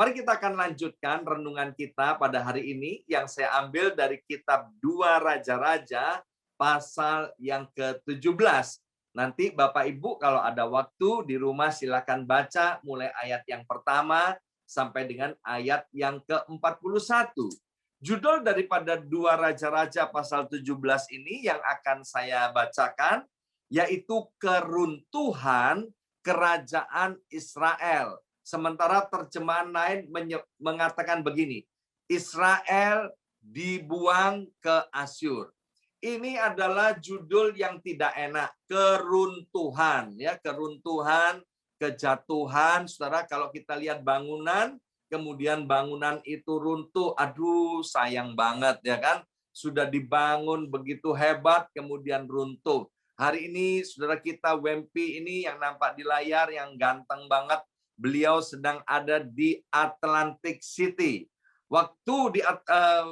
Mari kita akan lanjutkan renungan kita pada hari ini yang saya ambil dari kitab 2 Raja-Raja pasal yang ke-17. Nanti Bapak Ibu kalau ada waktu di rumah silakan baca mulai ayat yang pertama sampai dengan ayat yang ke-41. Judul daripada 2 Raja-Raja pasal 17 ini yang akan saya bacakan yaitu keruntuhan kerajaan Israel. Sementara terjemahan lain mengatakan begini, Israel dibuang ke Asyur. Ini adalah judul yang tidak enak, keruntuhan, ya, keruntuhan, kejatuhan. Saudara, kalau kita lihat bangunan, kemudian bangunan itu runtuh, aduh sayang banget, ya kan? Sudah dibangun begitu hebat, kemudian runtuh. Hari ini saudara kita Wempi ini yang nampak di layar, yang ganteng banget, beliau sedang ada di Atlantic City. Waktu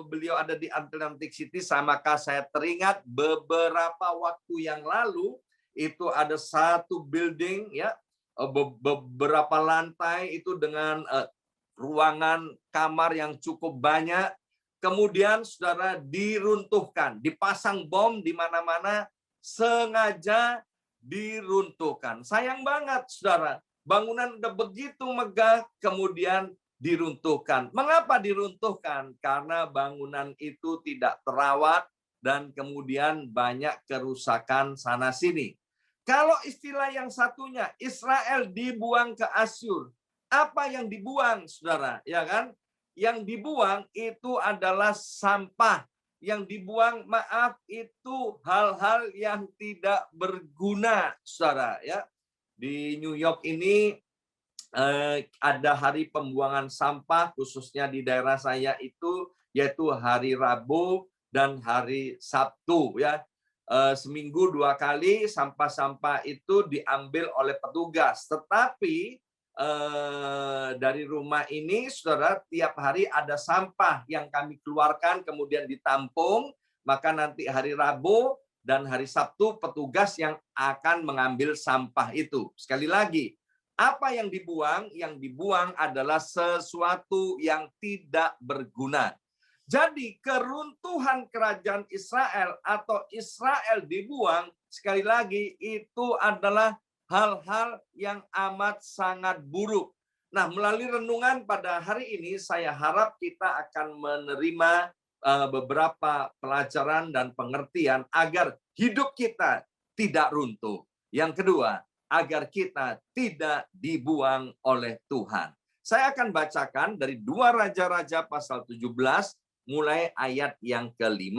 beliau ada di Atlantic City, maka saya teringat beberapa waktu yang lalu itu ada satu building, ya, beberapa lantai itu dengan ruangan kamar yang cukup banyak. Kemudian saudara diruntuhkan, dipasang bom di mana-mana, sengaja diruntuhkan. Sayang banget saudara. Bangunan udah begitu megah, kemudian diruntuhkan. Mengapa diruntuhkan? Karena bangunan itu tidak terawat dan kemudian banyak kerusakan sana-sini. Kalau istilah yang satunya, Israel dibuang ke Asyur. Apa yang dibuang, saudara? Ya kan? Yang dibuang itu adalah sampah. Yang dibuang, maaf, itu hal-hal yang tidak berguna, saudara. Ya. Di New York ini ada hari pembuangan sampah, khususnya di daerah saya itu, yaitu hari Rabu dan hari Sabtu. Ya, seminggu 2 kali sampah-sampah itu diambil oleh petugas. Tetapi dari rumah ini, saudara, tiap hari ada sampah yang kami keluarkan, kemudian ditampung. Maka nanti hari Rabu dan hari Sabtu petugas yang akan mengambil sampah itu. Sekali lagi, apa yang dibuang? Yang dibuang adalah sesuatu yang tidak berguna. Jadi keruntuhan kerajaan Israel atau Israel dibuang, sekali lagi itu adalah hal-hal yang amat sangat buruk. Nah, melalui renungan pada hari ini saya harap kita akan menerima beberapa pelajaran dan pengertian agar hidup kita tidak runtuh. Yang kedua, agar kita tidak dibuang oleh Tuhan. Saya akan bacakan dari 2 Raja-Raja pasal 17 mulai ayat yang ke-5.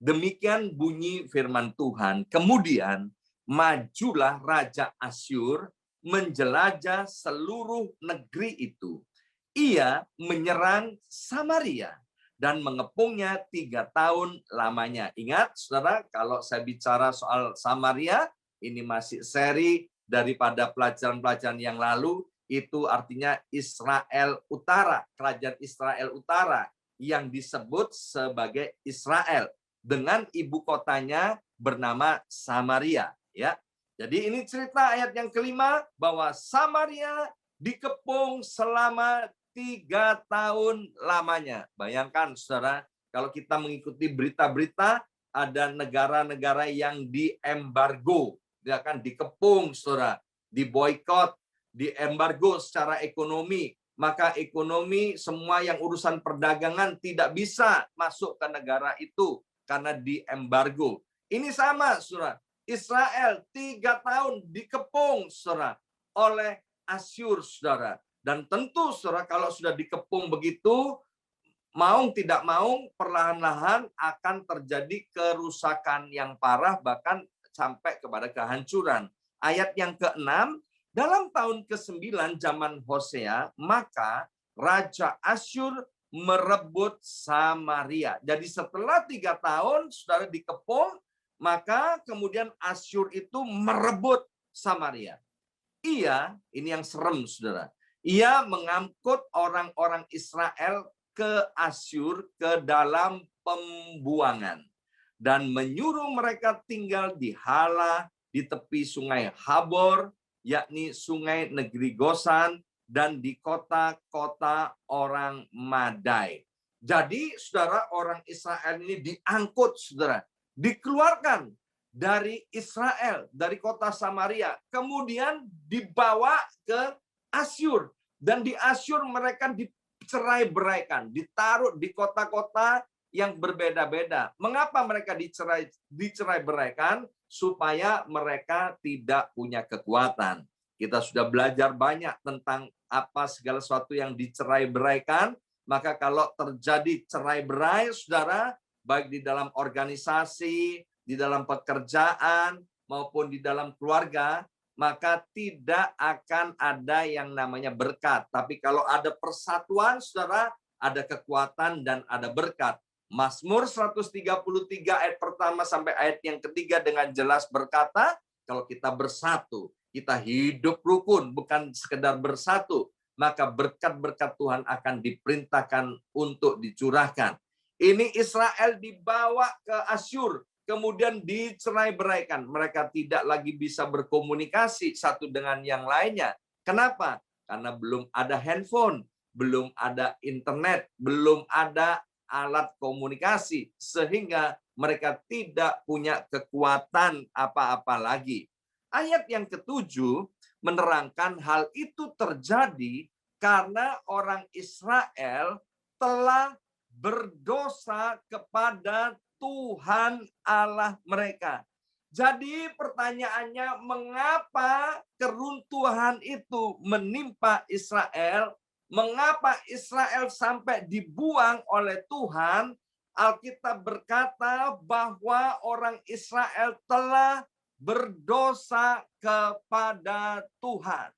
Demikian bunyi firman Tuhan. Kemudian majulah Raja Asyur menjelajah seluruh negeri itu. Ia menyerang Samaria dan mengepungnya 3 tahun lamanya. Ingat, saudara, kalau saya bicara soal Samaria, ini masih seri daripada pelajaran-pelajaran yang lalu, itu artinya Israel Utara, kerajaan Israel Utara, yang disebut sebagai Israel, dengan ibu kotanya bernama Samaria. Ya, jadi ini cerita ayat yang ke-5, bahwa Samaria dikepung selama 3 tahun lamanya. Bayangkan saudara, kalau kita mengikuti berita-berita, ada negara-negara yang diembargo, dia akan dikepung saudara, diboikot, diembargo secara ekonomi. Maka ekonomi, semua yang urusan perdagangan tidak bisa masuk ke negara itu karena diembargo. Ini sama saudara, Israel 3 tahun dikepung saudara oleh Asyur saudara. Dan tentu saudara, kalau sudah dikepung begitu, mau tidak mau perlahan-lahan akan terjadi kerusakan yang parah, bahkan sampai kepada kehancuran. Ayat yang ke-6, dalam tahun ke-9 zaman Hosea, maka Raja Asyur merebut Samaria. Jadi setelah 3 tahun saudara dikepung, maka kemudian Asyur itu merebut Samaria. Ini yang serem saudara, ia mengangkut orang-orang Israel ke Asyur ke dalam pembuangan dan menyuruh mereka tinggal di Hala di tepi sungai Habor, yakni sungai negeri Gosan, dan di kota-kota orang Madai. Jadi, saudara, orang Israel ini diangkut, saudara, dikeluarkan dari Israel, dari kota Samaria, kemudian dibawa ke Asyur, dan di Asyur mereka dicerai-beraikan, ditaruh di kota-kota yang berbeda-beda. Mengapa mereka dicerai-beraikan? Supaya mereka tidak punya kekuatan. Kita sudah belajar banyak tentang apa segala sesuatu yang dicerai-beraikan. Maka kalau terjadi cerai-berai, saudara, baik di dalam organisasi, di dalam pekerjaan, maupun di dalam keluarga, maka tidak akan ada yang namanya berkat. Tapi kalau ada persatuan, saudara, ada kekuatan dan ada berkat. Mazmur 133 ayat pertama sampai ayat yang ketiga dengan jelas berkata, kalau kita bersatu, kita hidup rukun, bukan sekedar bersatu, maka berkat-berkat Tuhan akan diperintahkan untuk dicurahkan. Ini Israel dibawa ke Asyur, kemudian dicerai-beraikan. Mereka tidak lagi bisa berkomunikasi satu dengan yang lainnya. Kenapa? Karena belum ada handphone, belum ada internet, belum ada alat komunikasi, sehingga mereka tidak punya kekuatan apa-apa lagi. Ayat yang ketujuh menerangkan hal itu terjadi karena orang Israel telah berdosa kepada Tuhan Allah mereka. Jadi pertanyaannya, mengapa keruntuhan itu menimpa Israel? Mengapa Israel sampai dibuang oleh Tuhan? Alkitab berkata bahwa orang Israel telah berdosa kepada Tuhan.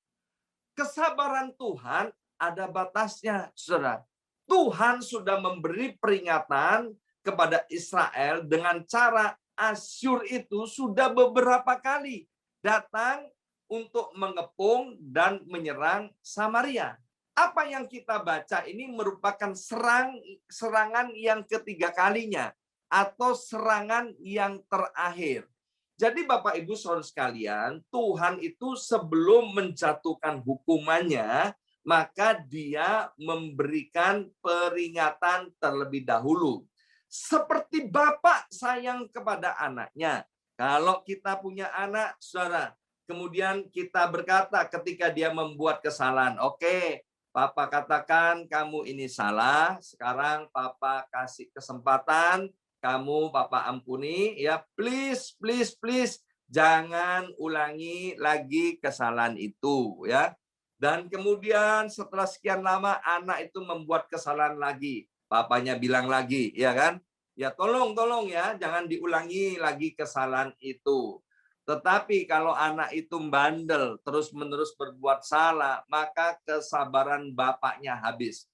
Kesabaran Tuhan ada batasnya, saudara. Tuhan sudah memberi peringatan kepada Israel dengan cara Asyur itu sudah beberapa kali datang untuk mengepung dan menyerang Samaria. Apa yang kita baca ini merupakan serangan yang ketiga kalinya atau serangan yang terakhir. Jadi Bapak Ibu Saudara sekalian, Tuhan itu sebelum menjatuhkan hukumannya, maka Dia memberikan peringatan terlebih dahulu. Seperti Bapak sayang kepada anaknya. Kalau kita punya anak, saudara, kemudian kita berkata ketika dia membuat kesalahan, oke, Papa katakan kamu ini salah, sekarang Papa kasih kesempatan, kamu Papa ampuni, ya please, please, please, jangan ulangi lagi kesalahan itu, ya. Dan kemudian setelah sekian lama anak itu membuat kesalahan lagi, papanya bilang lagi, ya kan? Ya tolong ya, jangan diulangi lagi kesalahan itu. Tetapi kalau anak itu bandel, terus-menerus berbuat salah, maka kesabaran bapaknya habis.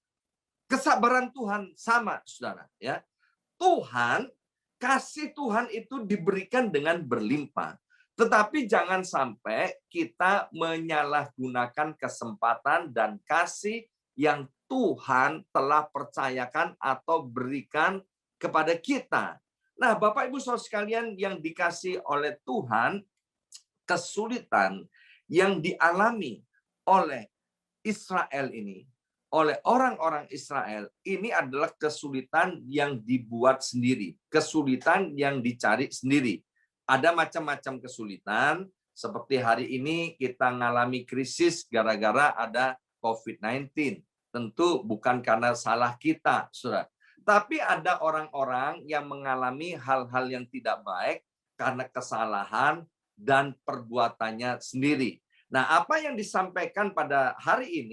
Kesabaran Tuhan sama, saudara. Ya, Tuhan, kasih Tuhan itu diberikan dengan berlimpah. Tetapi jangan sampai kita menyalahgunakan kesempatan dan kasih yang Tuhan telah percayakan atau berikan kepada kita. Nah, Bapak Ibu Saudara sekalian yang dikasih oleh Tuhan, kesulitan yang dialami oleh Israel ini, oleh orang-orang Israel, ini adalah kesulitan yang dibuat sendiri, kesulitan yang dicari sendiri. Ada macam-macam kesulitan, seperti hari ini kita mengalami krisis gara-gara ada COVID-19. Tentu bukan karena salah kita, saudara. Tapi ada orang-orang yang mengalami hal-hal yang tidak baik karena kesalahan dan perbuatannya sendiri. Nah, apa yang disampaikan pada hari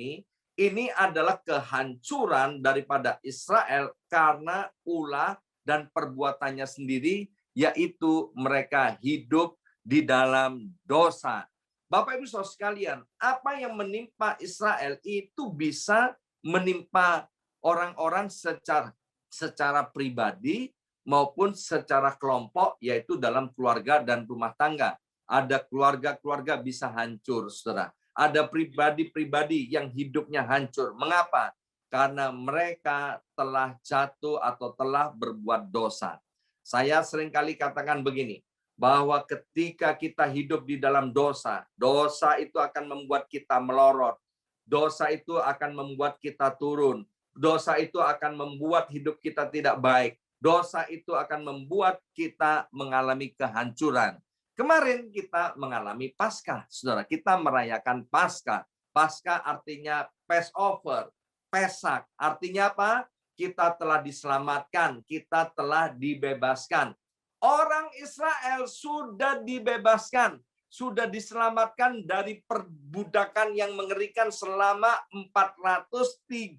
ini adalah kehancuran daripada Israel karena ulah dan perbuatannya sendiri, yaitu mereka hidup di dalam dosa. Bapak Ibu Saudara sekalian, apa yang menimpa Israel itu bisa menimpa orang-orang secara pribadi maupun secara kelompok, yaitu dalam keluarga dan rumah tangga. Ada keluarga-keluarga bisa hancur, saudara. Ada pribadi-pribadi yang hidupnya hancur. Mengapa? Karena mereka telah jatuh atau telah berbuat dosa. Saya seringkali katakan begini, bahwa ketika kita hidup di dalam dosa, dosa itu akan membuat kita melorot. dosa itu akan membuat kita turun. Dosa itu akan membuat hidup kita tidak baik. Dosa itu akan membuat kita mengalami kehancuran. Kemarin kita mengalami Paskah, saudara. Kita merayakan Paskah. Paskah artinya Passover, Pesak. Artinya apa? Kita telah diselamatkan, kita telah dibebaskan. Orang Israel sudah dibebaskan, sudah diselamatkan dari perbudakan yang mengerikan selama 430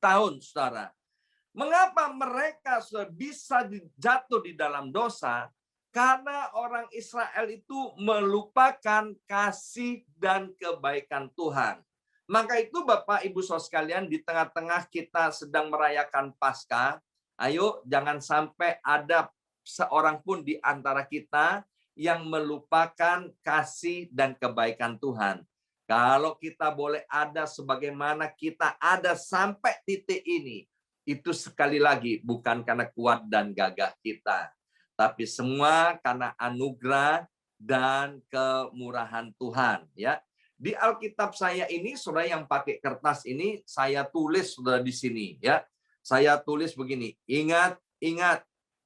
tahun, saudara. Mengapa mereka sudah bisa jatuh di dalam dosa? Karena orang Israel itu melupakan kasih dan kebaikan Tuhan. Maka itu Bapak Ibu Saudara sekalian, di tengah-tengah kita sedang merayakan Paskah, ayo jangan sampai ada seorang pun di antara kita yang melupakan kasih dan kebaikan Tuhan. Kalau kita boleh ada sebagaimana kita ada sampai titik ini, itu sekali lagi bukan karena kuat dan gagah kita, tapi semua karena anugerah dan kemurahan Tuhan, ya. Di Alkitab saya ini, saudara yang pakai kertas ini, saya tulis saudara di sini, ya. Saya tulis begini, ingat,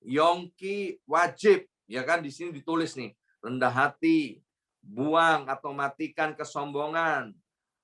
Yongki wajib, ya kan, di sini ditulis nih, rendah hati, buang atau matikan kesombongan,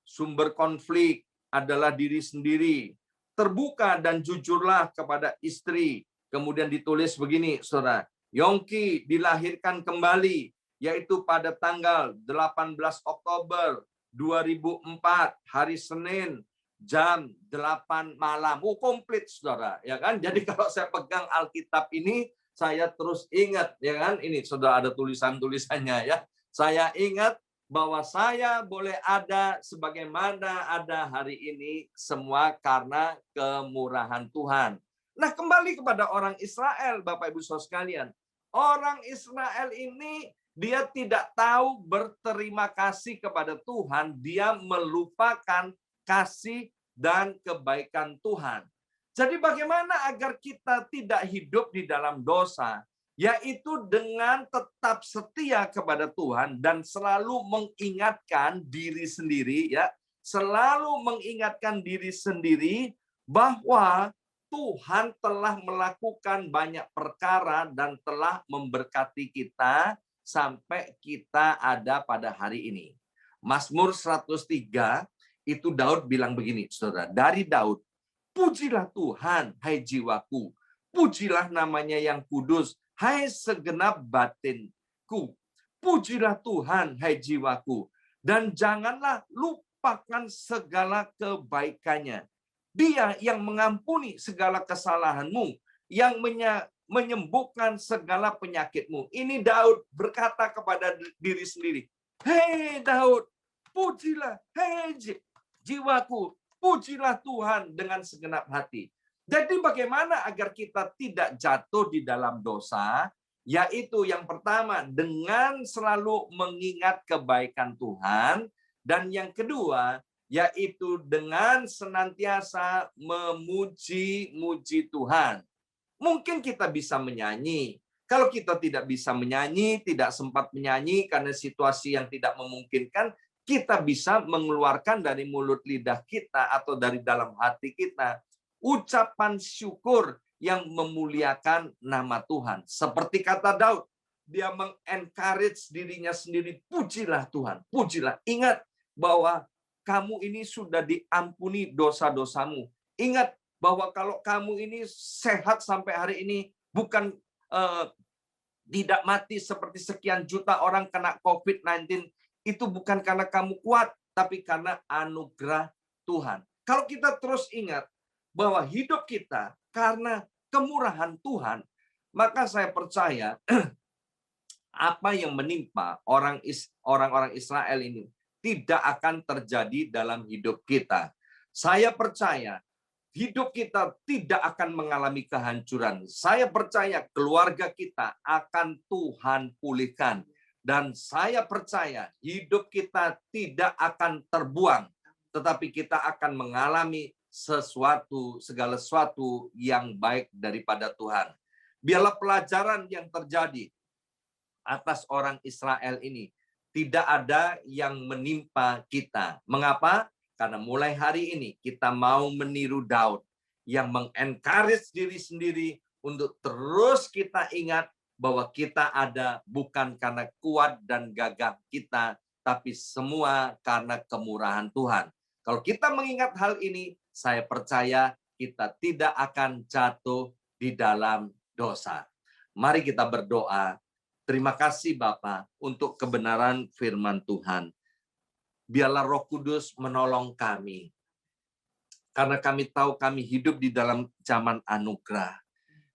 sumber konflik adalah diri sendiri, terbuka dan jujurlah kepada istri. Kemudian ditulis begini, saudara, Yongki dilahirkan kembali, yaitu pada tanggal 18 Oktober 2004, hari Senin, jam 8 malam. Komplit, saudara. Ya kan? Jadi kalau saya pegang Alkitab ini, saya terus ingat, ya kan? Ini, saudara, ada tulisan-tulisannya, ya. Saya ingat bahwa saya boleh ada sebagaimana ada hari ini, semua karena kemurahan Tuhan. Nah, kembali kepada orang Israel, Bapak Ibu Saudara sekalian. Orang Israel ini dia tidak tahu berterima kasih kepada Tuhan, dia melupakan kasih dan kebaikan Tuhan. Jadi bagaimana agar kita tidak hidup di dalam dosa? Yaitu dengan tetap setia kepada Tuhan dan selalu mengingatkan diri sendiri, ya, selalu mengingatkan diri sendiri bahwa Tuhan telah melakukan banyak perkara dan telah memberkati kita sampai kita ada pada hari ini. Mazmur 103 itu Daud bilang begini, saudara. Dari Daud, pujilah Tuhan, hai jiwaku. Pujilah namanya yang kudus, hai segenap batinku. Pujilah Tuhan, hai jiwaku. Dan janganlah lupakan segala kebaikannya. Dia yang mengampuni segala kesalahanmu, yang menyembuhkan segala penyakitmu. Ini Daud berkata kepada diri sendiri, hei Daud, pujilah, hei jiwaku, pujilah Tuhan dengan segenap hati. Jadi bagaimana agar kita tidak jatuh di dalam dosa? Yaitu yang pertama, dengan selalu mengingat kebaikan Tuhan. Dan yang kedua, yaitu dengan senantiasa memuji-muji Tuhan. Mungkin kita bisa menyanyi. Kalau kita tidak bisa menyanyi, tidak sempat menyanyi karena situasi yang tidak memungkinkan, kita bisa mengeluarkan dari mulut lidah kita atau dari dalam hati kita ucapan syukur yang memuliakan nama Tuhan. Seperti kata Daud, dia mengencourage dirinya sendiri, pujilah Tuhan, pujilah. Ingat bahwa kamu ini sudah diampuni dosa-dosamu. Ingat bahwa kalau kamu ini sehat sampai hari ini, bukan tidak mati seperti sekian juta orang kena COVID-19, itu bukan karena kamu kuat, tapi karena anugerah Tuhan. Kalau kita terus ingat bahwa hidup kita karena kemurahan Tuhan, maka saya percaya apa yang menimpa orang-orang Israel ini tidak akan terjadi dalam hidup kita. Saya percaya hidup kita tidak akan mengalami kehancuran. Saya percaya keluarga kita akan Tuhan pulihkan. Dan saya percaya hidup kita tidak akan terbuang. Tetapi kita akan mengalami segala sesuatu yang baik daripada Tuhan. Biarlah pelajaran yang terjadi atas orang Israel ini tidak ada yang menimpa kita. Mengapa? Karena mulai hari ini kita mau meniru Daud yang mengencourage diri sendiri untuk terus kita ingat bahwa kita ada bukan karena kuat dan gagah kita, tapi semua karena kemurahan Tuhan. Kalau kita mengingat hal ini, saya percaya kita tidak akan jatuh di dalam dosa. Mari kita berdoa. Terima kasih Bapa untuk kebenaran firman Tuhan. Biarlah Roh Kudus menolong kami. Karena kami tahu kami hidup di dalam zaman anugerah.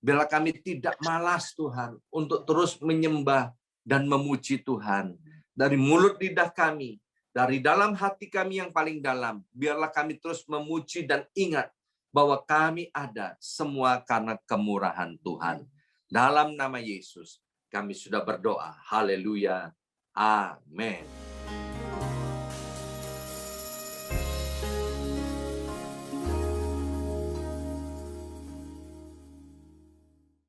Biarlah kami tidak malas Tuhan untuk terus menyembah dan memuji Tuhan. Dari mulut lidah kami, dari dalam hati kami yang paling dalam, biarlah kami terus memuji dan ingat bahwa kami ada semua karena kemurahan Tuhan. Dalam nama Yesus, kami sudah berdoa. Haleluya. Amin.